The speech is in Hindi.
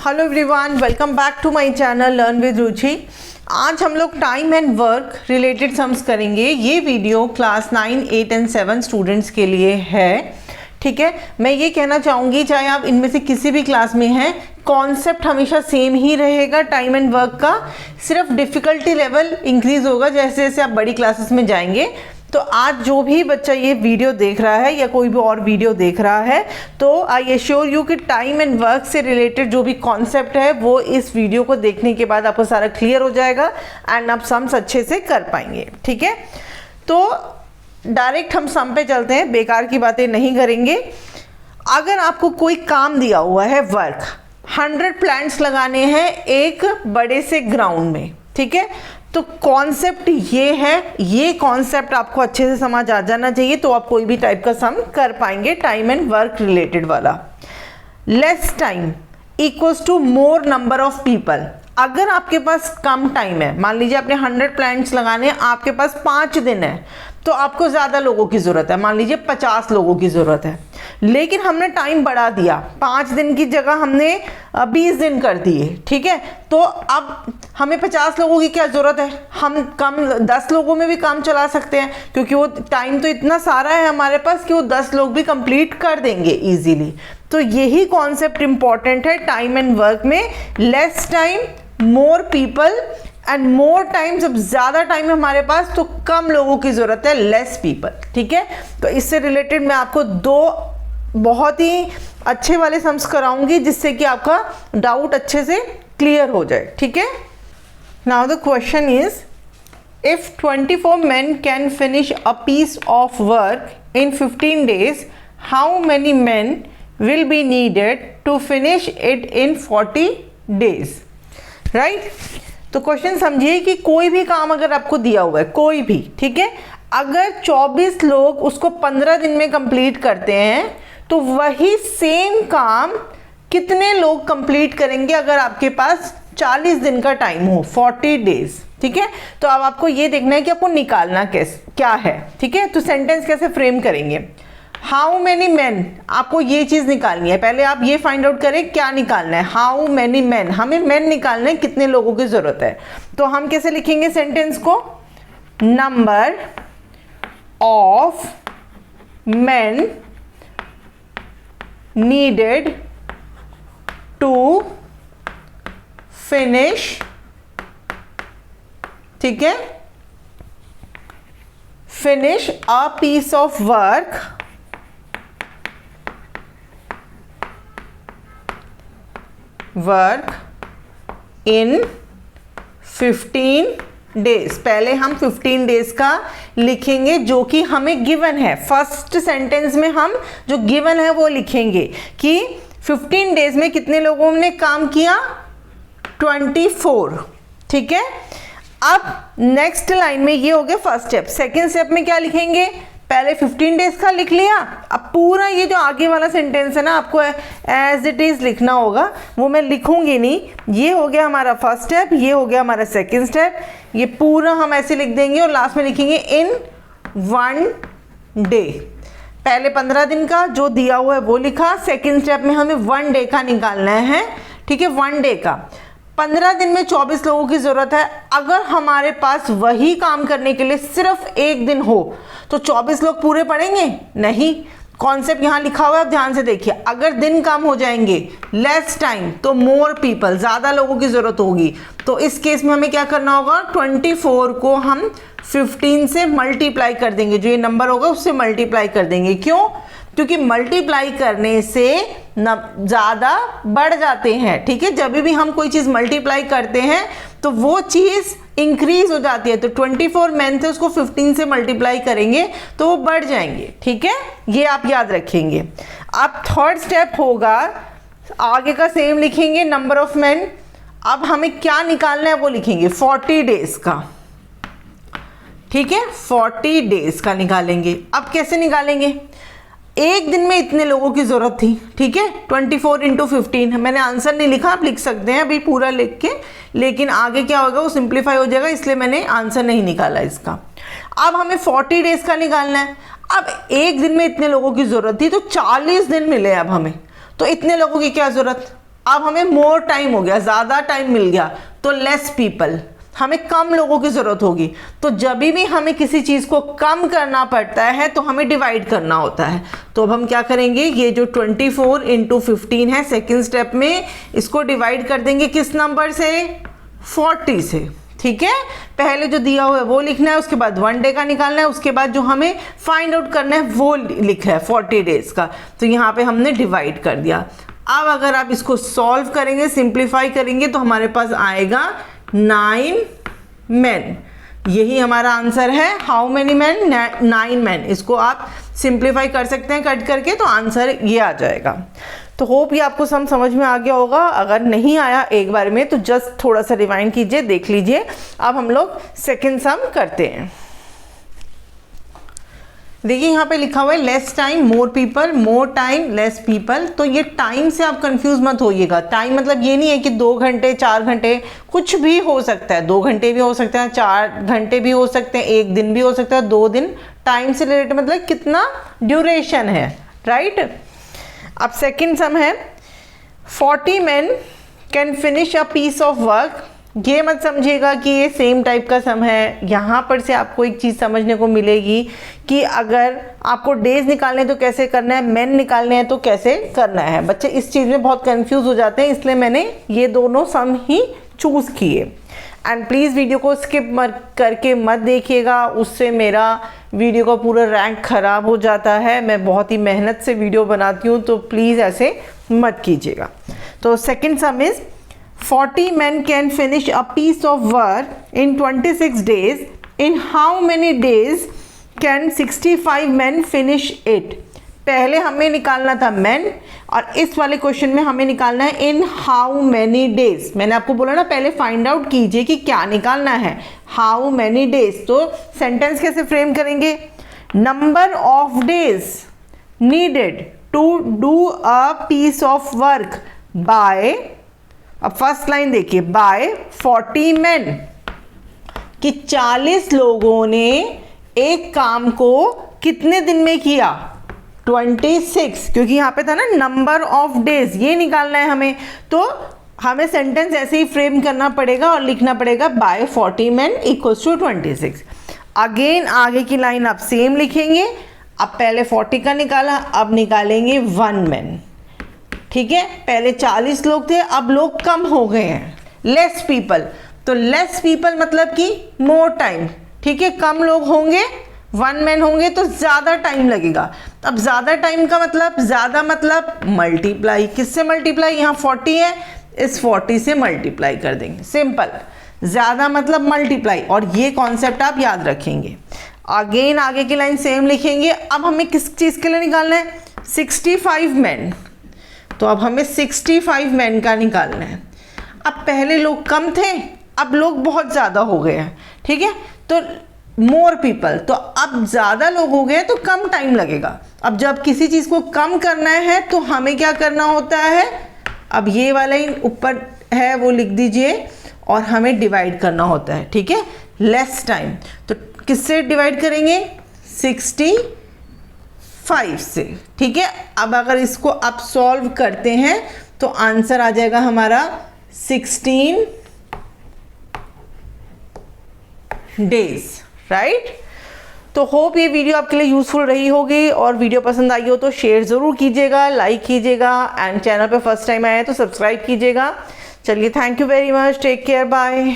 Hello everyone, welcome back to my channel learn with Ruchi. आज हम लोग time and work related sums करेंगे। ये वीडियो क्लास 9, 8 एंड 7 स्टूडेंट्स के लिए है। ठीक है, मैं ये कहना चाहूँगी चाहे आप इनमें से किसी भी क्लास में हैं, कॉन्सेप्ट हमेशा सेम ही रहेगा टाइम एंड वर्क का, सिर्फ डिफ़िकल्टी लेवल इंक्रीज़ होगा जैसे जैसे आप बड़ी क्लासेस में जाएंगे। तो आज जो भी बच्चा ये वीडियो देख रहा है या कोई भी और वीडियो देख रहा है, तो आई एश्योर यू कि टाइम एंड वर्क से रिलेटेड जो भी कॉन्सेप्ट है वो इस वीडियो को देखने के बाद आपको सारा क्लियर हो जाएगा एंड आप सम्स अच्छे से कर पाएंगे। ठीक है, तो डायरेक्ट हम सम पे चलते हैं, बेकार की बातें नहीं करेंगे। अगर आपको कोई काम दिया हुआ है वर्क, 100 प्लांट्स लगाने हैं एक बड़े से ग्राउंड में, ठीक है, तो कॉन्सेप्ट ये है, ये कॉन्सेप्ट आपको अच्छे से समझ आ जाना चाहिए तो आप कोई भी टाइप का सम कर पाएंगे टाइम एंड वर्क रिलेटेड वाला। Less time equals to more number of people. अगर आपके पास कम टाइम है, मान लीजिए आपने 100 प्लांट्स लगाने हैं, आपके पास 5 दिन है, तो आपको ज़्यादा लोगों की ज़रूरत है, मान लीजिए 50 लोगों की ज़रूरत है, लेकिन हमने टाइम बढ़ा दिया, 5 दिन की जगह हमने 20 दिन कर दिए। ठीक है, तो अब हमें 50 लोगों की क्या ज़रूरत है, हम कम 10 लोगों में भी काम चला सकते हैं, क्योंकि वो टाइम तो इतना सारा है हमारे पास कि वो 10 लोग भी कंप्लीट कर देंगे इजीली। तो यही कॉन्सेप्ट इंपॉर्टेंट है टाइम एंड वर्क में, less time more people and more time. जब ज़्यादा टाइम है हमारे पास तो कम लोगों की ज़रूरत है, लेस पीपल। ठीक है, तो इससे रिलेटेड मैं आपको 2 बहुत ही अच्छे वाले सम्स कराऊंगी जिससे कि आपका डाउट अच्छे से क्लियर हो जाए। ठीक है, now the question is, if 24 men can finish a piece of work in 15 days, how many men will be needed to finish it in 40 days? Right, तो क्वेश्चन समझिए कि कोई भी काम अगर आपको दिया हुआ है, कोई भी, ठीक है, अगर 24 लोग उसको 15 दिन में कंप्लीट करते हैं तो वही सेम काम कितने लोग कंप्लीट करेंगे अगर आपके पास 40 दिन का टाइम हो, 40 days। ठीक है, तो अब आपको ये देखना है कि आपको निकालना क्या है। ठीक है, तो सेंटेंस कैसे फ्रेम करेंगे, हाउ मैनी मैन, आपको ये चीज़ निकालनी है। पहले आप ये फाइंड आउट करें क्या निकालना है, हाउ मैनी मैन, हमें मैन निकालना है, कितने लोगों की ज़रूरत है। तो हम कैसे लिखेंगे सेंटेंस को, number of man needed to finish, ठीक है, finish a piece of work in 15 days। पहले हम 15 days का लिखेंगे जो कि हमें गिवन है। फर्स्ट सेंटेंस में हम जो गिवन है वो लिखेंगे कि 15 days में कितने लोगों ने काम किया, 24। ठीक है, अब नेक्स्ट लाइन में ये हो गया फर्स्ट स्टेप। सेकेंड स्टेप में क्या लिखेंगे, पहले 15 days का लिख लिया, अब पूरा ये जो आगे वाला सेंटेंस है ना आपको एज इट इज लिखना होगा, वो मैं लिखूंगी नहीं। ये हो गया हमारा फर्स्ट स्टेप, ये हो गया हमारा सेकंड स्टेप, ये पूरा हम ऐसे लिख देंगे और लास्ट में लिखेंगे इन 1 day। पहले 15 दिन का जो दिया हुआ है वो लिखा, सेकेंड स्टेप में हमें 1 day का निकालना है। ठीक है, 1 day का, 15 दिन में 24 लोगों की ज़रूरत है। अगर हमारे पास वही काम करने के लिए सिर्फ 1 दिन हो तो 24 लोग पूरे पड़ेंगे नहीं। कॉन्सेप्ट यहाँ लिखा हुआ है, आप ध्यान से देखिए, अगर दिन कम हो जाएंगे, लेस टाइम, तो मोर पीपल, ज़्यादा लोगों की ज़रूरत होगी। तो इस केस में हमें क्या करना होगा, 24 को हम 15 से मल्टीप्लाई कर देंगे, जो ये नंबर होगा उससे मल्टीप्लाई कर देंगे। क्यों, क्योंकि मल्टीप्लाई करने से ज़्यादा बढ़ जाते हैं। ठीक है, जब भी हम कोई चीज़ मल्टीप्लाई करते हैं तो वो चीज़ इंक्रीज हो जाती है। तो 24 men थे, उसको 15 से मल्टीप्लाई करेंगे तो वो बढ़ जाएंगे। ठीक है, ये आप याद रखेंगे। अब थर्ड स्टेप होगा, आगे का सेम लिखेंगे, नंबर ऑफ मैन। अब हमें क्या निकालना है वो लिखेंगे, 40 days का। ठीक है, 40 days का निकालेंगे। अब कैसे निकालेंगे, एक दिन में इतने लोगों की ज़रूरत थी। ठीक है, 24 × 15, मैंने आंसर नहीं लिखा, आप लिख सकते हैं अभी पूरा लिख के, लेकिन आगे क्या होगा वो सिंप्लीफाई हो जाएगा, इसलिए मैंने आंसर नहीं निकाला इसका। अब हमें 40 days का निकालना है। अब एक दिन में इतने लोगों की ज़रूरत थी तो 40 दिन मिले अब हमें, तो इतने लोगों की क्या ज़रूरत, अब हमें मोर टाइम हो गया, ज़्यादा टाइम मिल गया, तो लेस पीपल, हमें कम लोगों की ज़रूरत होगी। तो जब भी हमें किसी चीज़ को कम करना पड़ता है तो हमें डिवाइड करना होता है। तो अब हम क्या करेंगे, ये जो 24 × 15 है सेकेंड स्टेप में, इसको डिवाइड कर देंगे किस नंबर से, 40 से। ठीक है, पहले जो दिया हुआ है वो लिखना है, उसके बाद 1 डे का निकालना है, उसके बाद जो हमें फाइंड आउट करना है वो लिखा है 40 डेज का। तो यहाँ पे हमने डिवाइड कर दिया। अब अगर आप इसको सॉल्व करेंगे, सिंप्लीफाई करेंगे, तो हमारे पास आएगा 9 men। यही हमारा आंसर है। How many man, 9 men। इसको आप सिंप्लीफाई कर सकते हैं कट करके, तो आंसर ये आ जाएगा। तो होप ये आपको समझ में आ गया होगा। अगर नहीं आया एक बार में तो जस्ट थोड़ा सा रिवाइंड कीजिए, देख लीजिए। अब हम लोग सेकेंड सम करते हैं। देखिए यहाँ पे लिखा हुआ है less time more people, more time less people. तो ये टाइम से आप कंफ्यूज मत होइएगा। टाइम मतलब ये नहीं है कि 2 घंटे 4 घंटे, कुछ भी हो सकता है। 2 घंटे भी हो सकते हैं, 4 घंटे भी हो सकते हैं, 1 दिन भी हो सकता है, 2 दिन। टाइम से रिलेटेड मतलब कितना ड्यूरेशन है, राइट। अब सेकेंड सम है 40 men can finish a piece of work. ये मत समझिएगा कि ये सेम टाइप का सम है। यहाँ पर से आपको एक चीज़ समझने को मिलेगी कि अगर आपको डेज निकालने हैं तो कैसे करना है, मैन निकालने हैं तो कैसे करना है। बच्चे इस चीज़ में बहुत कंफ्यूज हो जाते हैं, इसलिए मैंने ये दोनों सम ही चूज़ किए। एंड प्लीज़ वीडियो को स्किप करके मत देखिएगा, उससे मेरा वीडियो का पूरा रैंक ख़राब हो जाता है। मैं बहुत ही मेहनत से वीडियो बनाती हूँ, तो प्लीज़ ऐसे मत कीजिएगा। तो second sum is 40 men can finish a piece of work in 26 days. In how many days can 65 men finish it? पहले हमें निकालना था men, और इस वाले क्वेश्चन में हमें निकालना है in how many days। मैंने आपको बोला ना पहले फाइंड आउट कीजिए कि क्या निकालना है, how many days। तो सेंटेंस कैसे फ्रेम करेंगे, number of days needed to do a piece of work by, अब फर्स्ट लाइन देखिए, बाय 40 men, कि 40 लोगों ने एक काम को कितने दिन में किया, 26, क्योंकि यहाँ पे था ना नंबर ऑफ डेज, ये निकालना है हमें। तो हमें सेंटेंस ऐसे ही फ्रेम करना पड़ेगा और लिखना पड़ेगा बाय 40 men = 26। अगेन आगे की लाइन आप सेम लिखेंगे। अब पहले 40 का निकाला, अब निकालेंगे 1 man। ठीक है, पहले 40 लोग थे, अब लोग कम हो गए हैं, लेस पीपल। तो लेस पीपल मतलब कि मोर टाइम। ठीक है, कम लोग होंगे, 1 man होंगे, तो ज़्यादा टाइम लगेगा। अब ज़्यादा टाइम का मतलब, ज़्यादा मतलब मल्टीप्लाई, किससे मल्टीप्लाई, यहाँ 40 है, इस 40 से मल्टीप्लाई कर देंगे, सिंपल। ज़्यादा मतलब मल्टीप्लाई, और ये कॉन्सेप्ट आप याद रखेंगे। अगेन आगे की लाइन सेम लिखेंगे। अब हमें किस चीज़ के लिए निकालना है, 65 men। तो अब हमें 65 men का निकालना है। अब पहले लोग कम थे, अब लोग बहुत ज़्यादा हो गए हैं। ठीक है, तो मोर पीपल, तो अब ज़्यादा लोग हो गए तो कम टाइम लगेगा। अब जब किसी चीज़ को कम करना है तो हमें क्या करना होता है, अब ये वाला ही ऊपर है वो लिख दीजिए, और हमें डिवाइड करना होता है। ठीक है, लेस टाइम, तो किससे डिवाइड करेंगे, 65 से। ठीक है, अब अगर इसको आप सॉल्व करते हैं तो आंसर आ जाएगा हमारा 16 डेज, राइट। तो होप ये वीडियो आपके लिए यूज़फुल रही होगी, और वीडियो पसंद आई हो तो शेयर ज़रूर कीजिएगा, लाइक कीजिएगा, एंड चैनल पे फर्स्ट टाइम आए हैं तो सब्सक्राइब कीजिएगा। चलिए, thank you very much, take care, bye.